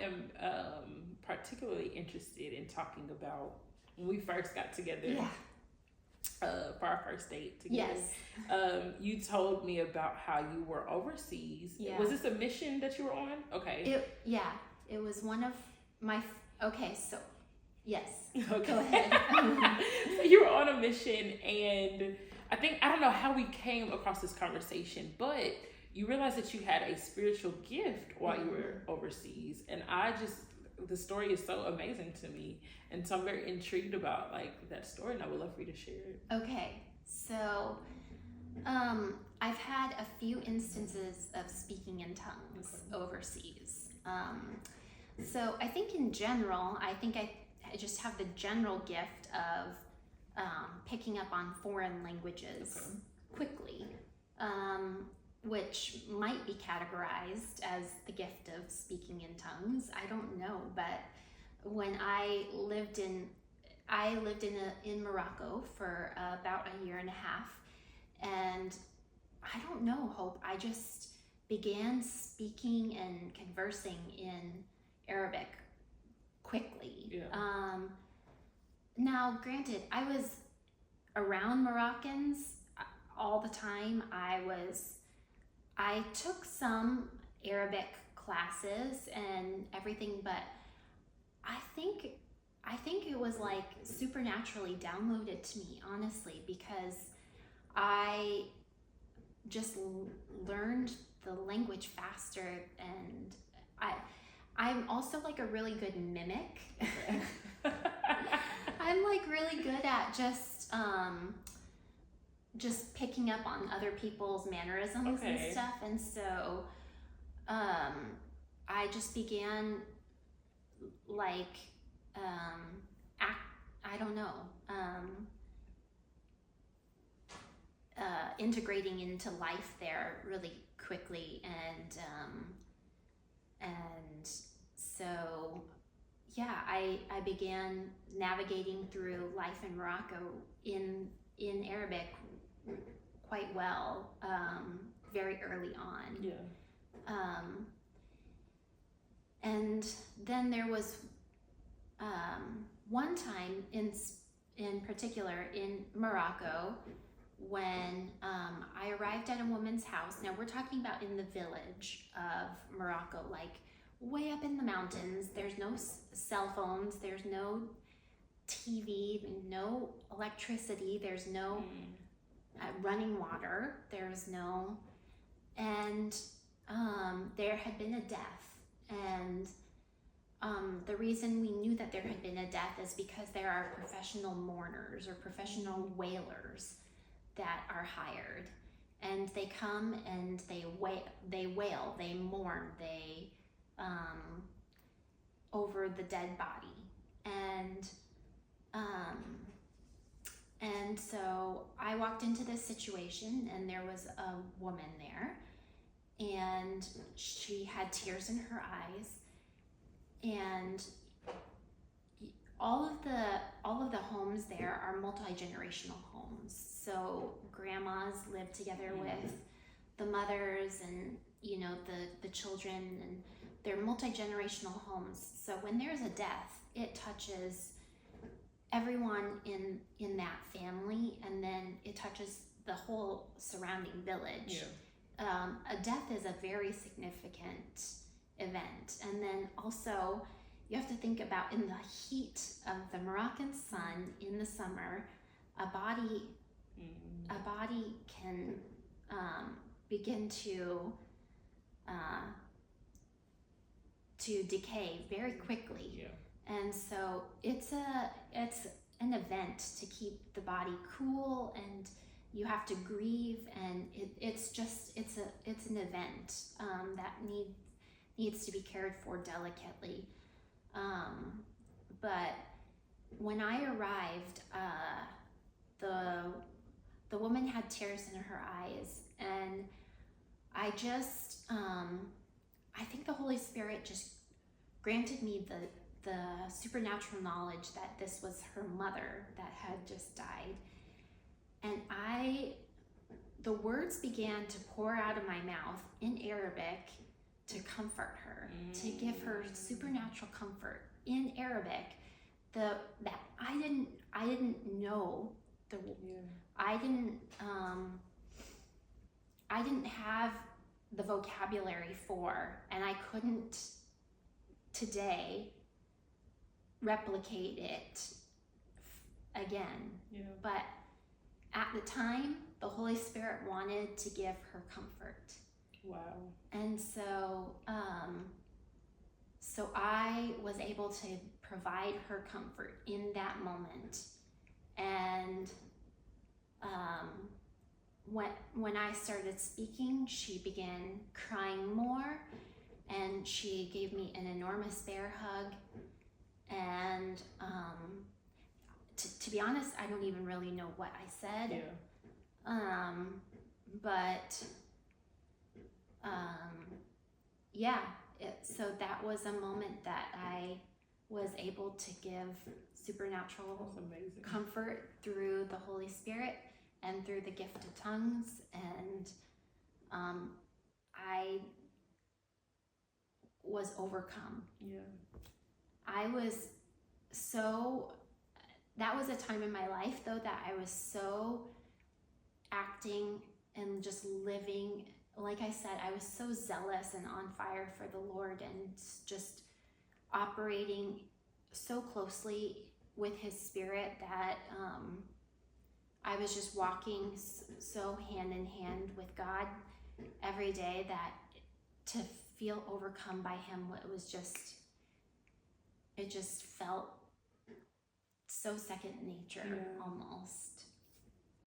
am particularly interested in talking about when we first got together. Yeah. For our first date together. Yes. You told me about how you were overseas. Yeah. Was this a mission that you were on? Okay. It was one of my. Okay, so yes. Okay. Go ahead. So you were on a mission, and I don't know how we came across this conversation, but you realized that you had a spiritual gift while you were overseas, and the story is so amazing to me, and so I'm very intrigued about like that story, and I would love for you to share it. Okay, so I've had a few instances of speaking in tongues overseas. So I think in general, I just have the general gift of picking up on foreign languages quickly, which might be categorized as the gift of speaking in tongues. I don't know, but when I lived in Morocco for about a year and a half, and I don't know, Hope, I just began speaking and conversing in Arabic quickly. Yeah. Now, granted, I was around Moroccans all the time. I took some Arabic classes and everything, but I think it was like supernaturally downloaded to me, honestly, because I just learned the language faster, and I'm also like a really good mimic. Okay. I'm like really good at just picking up on other people's mannerisms and stuff, and so I just began like integrating into life there really quickly, and so yeah, I began navigating through life in Morocco in Arabic quite well very early on. Yeah. And then there was one time in particular in Morocco when I arrived at a woman's house. Now we're talking about in the village of Morocco, like way up in the mountains. There's no cell phones, there's no TV, no electricity, there's no running water, there's no, and there had been a death, and the reason we knew that there had been a death is because there are professional mourners or professional wailers that are hired, and they come and they wail, they mourn, they over the dead body, and so I walked into this situation, and there was a woman there, and she had tears in her eyes, and all of the homes there are multi-generational homes. So grandmas live together with the mothers, and the children, and they're multi-generational homes. So when there's a death, it touches everyone in that family, and then it touches the whole surrounding village. Yeah. A death is a very significant event, and then also you have to think about, in the heat of the Moroccan sun in the summer, a body can begin to decay very quickly. Yeah. And so it's an event to keep the body cool, and you have to grieve, and it's an event that needs to be cared for delicately. But when I arrived, the woman had tears in her eyes, and I just I think the Holy Spirit just granted me the supernatural knowledge that this was her mother that had just died, and the words began to pour out of my mouth in Arabic to comfort her, to give her supernatural comfort in Arabic. That I didn't know the I didn't have the vocabulary for, and I couldn't today replicate it again. But at the time, the Holy Spirit wanted to give her comfort. Wow. And so so I was able to provide her comfort in that moment. And when I started speaking, she began crying more, and she gave me an enormous bear hug. And to be honest, I don't even really know what I said. So that was a moment that I was able to give supernatural comfort through the Holy Spirit and through the gift of tongues. And I was overcome. That was a time in my life, though, that I was so acting and just living. Like I said, I was so zealous and on fire for the Lord, and just operating so closely with His Spirit that I was just walking so hand in hand with God every day, that to feel overcome by Him, it just felt so second nature almost.